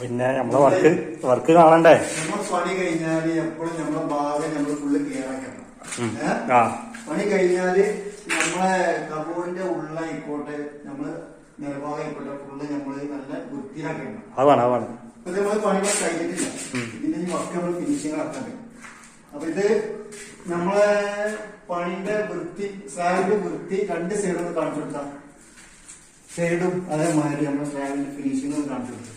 പിന്നെ നമ്മളെ വർക്ക് കാണണ്ടേ? നമ്മൾ പണി കഴിഞ്ഞാല് എപ്പോഴും നമ്മളെ ഭാഗം നമ്മൾ ഫുള്ള് ക്ലിയർ ആക്കണം. പണി കഴിഞ്ഞാല് നമ്മളെ കബോർഡിന്റെ ഉള്ളായിക്കോട്ടെ, നമ്മള് നിലഭാഗം ആയിക്കോട്ടെ, ഫുള്ള് നമ്മള് നല്ല വൃത്തിയാക്കണം. അതാണ് ഇത് നമ്മള് പണികൾ കഴിഞ്ഞിട്ടില്ല. ഇതിന്റെ ഈ വർക്ക് നമ്മൾ ഫിനിഷിങ് ആക്കാൻ. അപ്പൊ ഇത് നമ്മളെ പണിന്റെ വൃത്തി, സ്ലാബിന്റെ വൃത്തി രണ്ട് സൈഡും ഒന്ന് കാണിച്ചു കൊടുക്കാം. സൈഡും അതേമാതിരി നമ്മൾ സ്ലാബിന്റെ ഫിനിഷിംഗ് ഒന്ന് കാണിച്ചു കൊടുക്കാം.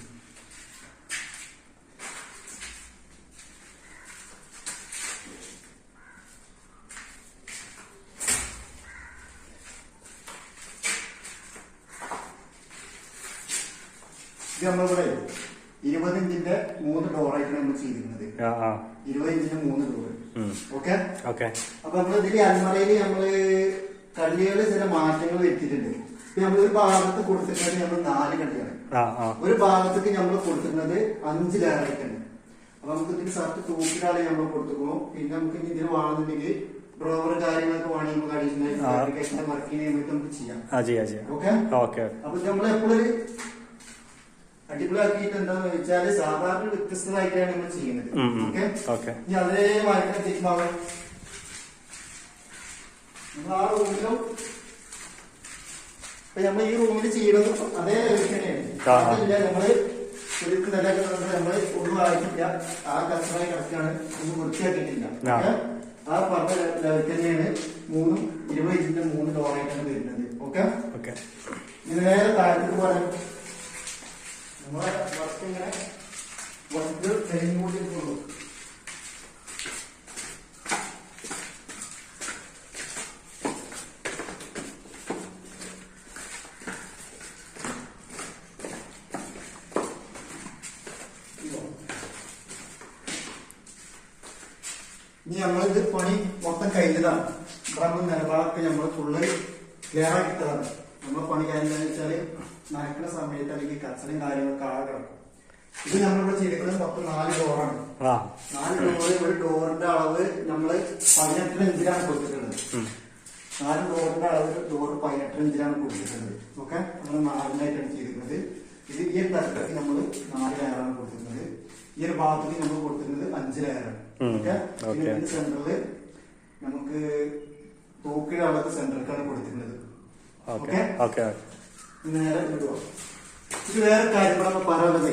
ഇത് നമ്മളിവിടെ 20 ഇഞ്ചിന്റെ 3 ഡോറായിട്ട് നമ്മൾ ചെയ്തിരുന്നത്. 20 ഇഞ്ചിന്റെ 3 ഡോറ്. ഓക്കെ. അപ്പൊ നമ്മൾ ഇതിൽ അൽമറയിൽ നമ്മള് കള്ളികള് ചില മാറ്റങ്ങൾ വരുത്തിയിട്ടുണ്ട്. നമ്മളൊരു ഭാഗത്ത് കൊടുത്തിട്ടുള്ളത് നമ്മൾ 4 കള്ളിയാണ്. ഒരു ഭാഗത്തേക്ക് നമ്മൾ കൊടുത്തിരുന്നത് 5 ലെയറായിട്ടാണ്. അപ്പൊ നമുക്ക് ഇതിന് സർട്ട് തൂക്കിലാണ് നമ്മൾ കൊടുത്തുള്ളൂ. പിന്നെ നമുക്ക് ഇതിന് വേണമെന്നുണ്ടെങ്കിൽ ഡ്രോവർ കാര്യങ്ങളൊക്കെ വേണമെങ്കിൽ നമുക്ക് അഡീഷണൽ വർക്ക് ചെയ്യുന്ന നമുക്ക് ചെയ്യാം. ഓക്കെ. അപ്പൊ നമ്മൾ എപ്പോഴും അടിപൊളിയാക്കിയിട്ട് എന്താന്ന് വെച്ചാല് സാധാരണ വ്യത്യസ്തമായിട്ടാണ് നമ്മൾ ചെയ്യുന്നത്. ഓക്കെ. ഇനി അതേമാതിരി നമ്മൾ ആ റൂമിലും നമ്മൾ ഈ റൂമിൽ ചെയ്യുന്നത് അതേ തന്നെയാണ്. നമ്മള് ശരിക്കും നമ്മള് ഒന്നും ആയിട്ടില്ല. ആ കസ്റ്റമായി കിടക്കാണ്, ഒന്നും വൃത്തിയാക്കിയിട്ടില്ല. ആ പറഞ്ഞ ലെവൽ തന്നെയാണ് 20 ഇഞ്ചിന്റെ 3 ഡോറായിട്ടാണ് വരുന്നത്. ഓക്കെ. ഇത് നേരെ താഴത്തേക്ക് പറയാൻ നമ്മളെ വർക്ക് ഇങ്ങനെ വർക്ക് കഴിഞ്ഞുകൊണ്ടിരിക്കുള്ളൂ. ഇനി നമ്മളിത് പണി മൊത്തം കഴിഞ്ഞതാണ്. ഇവിടെ നിലഭാഗത്ത് നമ്മൾ ഫുള്ള് ക്ലിയർ ആക്കിട്ടതാണ്. നമ്മൾ പണി കഴിഞ്ഞാന്ന് വെച്ചാല് നടക്കുന്ന സമയത്ത് അല്ലെങ്കിൽ കച്ചറയും കാര്യങ്ങളൊക്കെ ആകെ കിടക്കും. ഇത് നമ്മളിവിടെ ചെയ്തിരിക്കുന്നത് 4 ഡോറാണ്. 4 ഡോറ്. ഒരു ഡോറിന്റെ അളവ് നമ്മള് 18 ഇഞ്ചിലാണ് കൊടുത്തിട്ടുള്ളത്. 4 ഡോറിന്റെ അളവ് ഡോറ് 18 ഇഞ്ചിലാണ് കൊടുത്തിട്ടുള്ളത്. ഓക്കെ. നമ്മൾ 4 ചെയ്തിരിക്കുന്നത്. ഇത് ഈ ഒരു തരത്തിലേക്ക് നമ്മൾ 4 ലെയറാണ് കൊടുത്തിരുന്നത്. ഈ ഒരു ഭാഗത്തേക്ക് നമ്മൾ കൊടുത്തിരുന്നത് 5 ലെയറാണ്. ഓക്കെ. പിന്നെ ഇതിന്റെ സെന്ററില് നമുക്ക് തൂക്കിയുടെ അളവ് സെന്ററിലേക്കാണ് കൊടുത്തിരുന്നത്. ഓക്കെ. നേരെ വിടുക. ഇത് വേറെ കാര്യം നമ്മൾ പറയുന്നത്,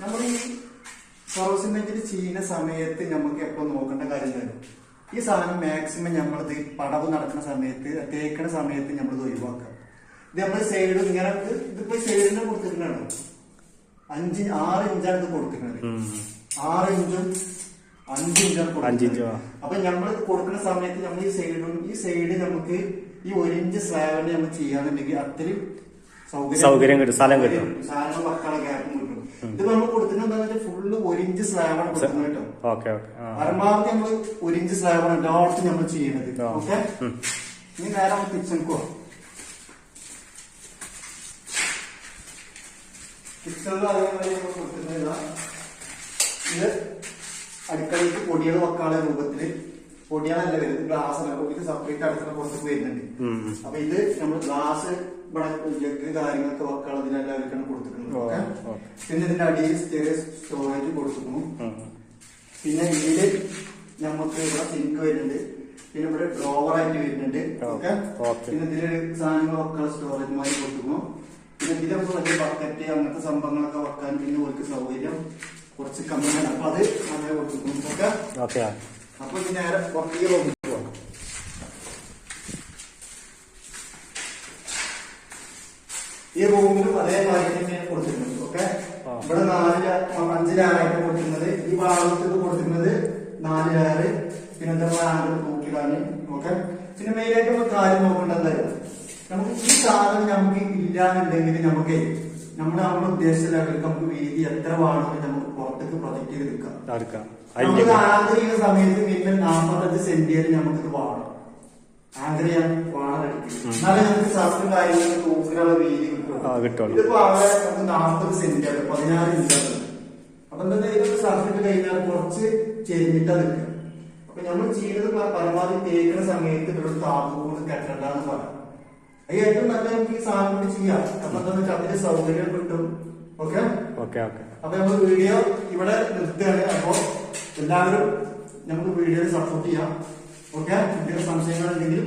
നമ്മൾ ഈ സർവീസിമെന്റിൽ ചെയ്യുന്ന സമയത്ത് നമുക്ക് എപ്പോ നോക്കേണ്ട കാര്യമില്ലല്ലോ. ഈ സാധനം മാക്സിമം നമ്മളിത് പടവ് നടക്കുന്ന സമയത്ത്, തേക്കണ സമയത്ത് നമ്മളിത് ഒഴിവാക്കാം. ഇത് നമ്മൾ സൈഡ് ഇങ്ങനെ ഇതിപ്പോ സൈഡിനെ കൊടുത്തിട്ടുണ്ടോ 6 ഇഞ്ചാണ് ഇത് കൊടുത്തിട്ടുള്ളത്. 6 ഇഞ്ചും 5 ഇഞ്ചാണ് കൊടുക്കുന്നത്. അപ്പൊ നമ്മൾ കൊടുക്കുന്ന സമയത്ത് നമ്മൾ ഈ സൈഡ് നമുക്ക് ഈ 1 ഇഞ്ച് സ്ലാബിന് നമ്മൾ ചെയ്യാന്നുണ്ടെങ്കിൽ അത്രയും സൗകര്യം കിട്ടും, സ്ഥലം കിട്ടും, സാധനങ്ങൾ വെക്കാനുള്ള ഗ്യാപ്പും കിട്ടും. ഇത് നമ്മൾ കൊടുത്തിട്ടുണ്ടെന്ന് ഫുള്ള് 1 ഇഞ്ച് സ്ലാബാണ് കൊടുക്കുന്നത് കേട്ടോ. പരമാവധി നമ്മൾ 1 ഇഞ്ച് സ്ലാബാണ് എല്ലായിടത്തും നമ്മൾ ചെയ്യുന്നത്. ഓക്കെ. ഇനി നേരെ നമ്മൾ കിച്ചണിക്ക് പോകാം. കിച്ചണിൽ അതേമാതിരി നമ്മൾ കൊടുക്കുന്നത് ഇത് അടുക്കളയ്ക്ക് പൊടികൾ വെക്കാനുള്ള രൂപത്തില് പൊടിയാണല്ല വരുന്നത്, ഗ്ലാസ് ഇത് സെപ്പറേറ്റ് അടുക്കള പുറത്തേക്ക് വരുന്നുണ്ട്. അപ്പൊ ഇത് നമ്മൾ ഗ്ലാസ് ജഗ് കാര്യങ്ങളൊക്കെ വെക്കാനുള്ളതിനെല്ലാവർക്കാണ് കൊടുത്തിട്ടുണ്ട്. പിന്നെ ഇതിന്റെ അടിയിൽ ചെറിയ സ്റ്റോറേജ് കൊടുക്കുന്നു. പിന്നെ ഇതില് നമുക്ക് ഇവിടെ സിങ്ക് വരുന്നുണ്ട്. പിന്നെ ഇവിടെ ഡ്രോവർ ആയിട്ട് വരുന്നുണ്ട്. ഓക്കെ. പിന്നെ ഇതില് സാധനങ്ങൾ വെക്കാനുള്ള സ്റ്റോറേജ് മാറി കൊടുക്കുന്നു. പിന്നെ ഇതിലൊക്കെ വലിയ ബക്കറ്റ് അങ്ങനത്തെ സംഭവങ്ങളൊക്കെ വെക്കാൻ പിന്നെ ഒരു സൗകര്യം കുറച്ച് കമ്മിയാണ്. അപ്പൊ അത് അങ്ങനെ കൊടുക്കുന്നു. ഓക്കെ. അപ്പൊ നേരെ ഈ റൂമിൽ പോവാം. ഈ റൂമിലും അതേമാതിരി തന്നെയാണ് കൊടുത്തിരുന്നത്. ഓക്കെ. ഇവിടെ 5 ലെയറായിട്ട് കൊടുത്തിരുന്നത്. ഈ ഭാഗത്തേക്ക് കൊടുത്തിരുന്നത് 4 ലെയർ. പിന്നെ എന്താ തൂക്കിടാന്. ഓക്കെ. പിന്നെ മെയിനായിട്ട് നമ്മൾ കാര്യം നോക്കേണ്ടത് എന്തായാലും നമുക്ക് ഈ സാധനം നമുക്ക് ഇല്ലാന്നുണ്ടെങ്കിൽ നമുക്ക് നമ്മൾ ഉദ്ദേശിച്ച ലെവലിൽ നമുക്ക് വീതി എത്ര വേണമെങ്കിൽ നമുക്ക് പുറത്തേക്ക് പ്രൊജക്ട് ചെയ്ത് എടുക്കാം. നമുക്ക് ആങ്കർ ചെയ്യുന്ന സമയത്ത് മിനിമം 45 സെന്റിമീറ്റർ നമുക്കിത് വേണം. ആങ്കർ ചെയ്യാൻ വേണം. എന്നാലും നമുക്ക് ശാസ്ത്രം കാര്യങ്ങൾക്ക് തൂക്കിനുള്ള വീതി കിട്ടും. ഇതിപ്പോ അവിടെ നമുക്ക് 40 സെന്റിമീറ്റർ 16 ഇഞ്ചാണ്. അപ്പൊ എന്താ ഇതൊക്കെ ശാസ്ത്രത്തിൽ കഴിഞ്ഞാൽ കുറച്ച് ചെരിഞ്ഞിട്ടാ നിൽക്കുക. അപ്പൊ നമ്മൾ ചെയ്യുന്നത് പരമാവധി തേക്കുന്ന സമയത്ത് ഇവിടെ താപൂന്ന് കെട്ടണ്ടെന്ന് പറയാം. അത് ഏറ്റവും നല്ല നമുക്ക് ഈ സാധനം കൊണ്ട് ചെയ്യാം. അപ്പൊ എന്താ വെച്ചാൽ അതിന്റെ സൗകര്യം കിട്ടും. Okay okay okay. അപ്പൊ നമ്മൾ വീഡിയോ ഇവിടെ നിർത്തുകയാണ്. അപ്പോ എല്ലാവരും നമുക്ക് വീഡിയോയിൽ സപ്പോർട്ട് ചെയ്യാം. ഓക്കെ, എന്തെങ്കിലും സംശയങ്ങളുണ്ടെങ്കിൽ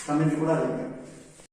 കമന്റിൽ കൂടെ അറിയിക്കാം.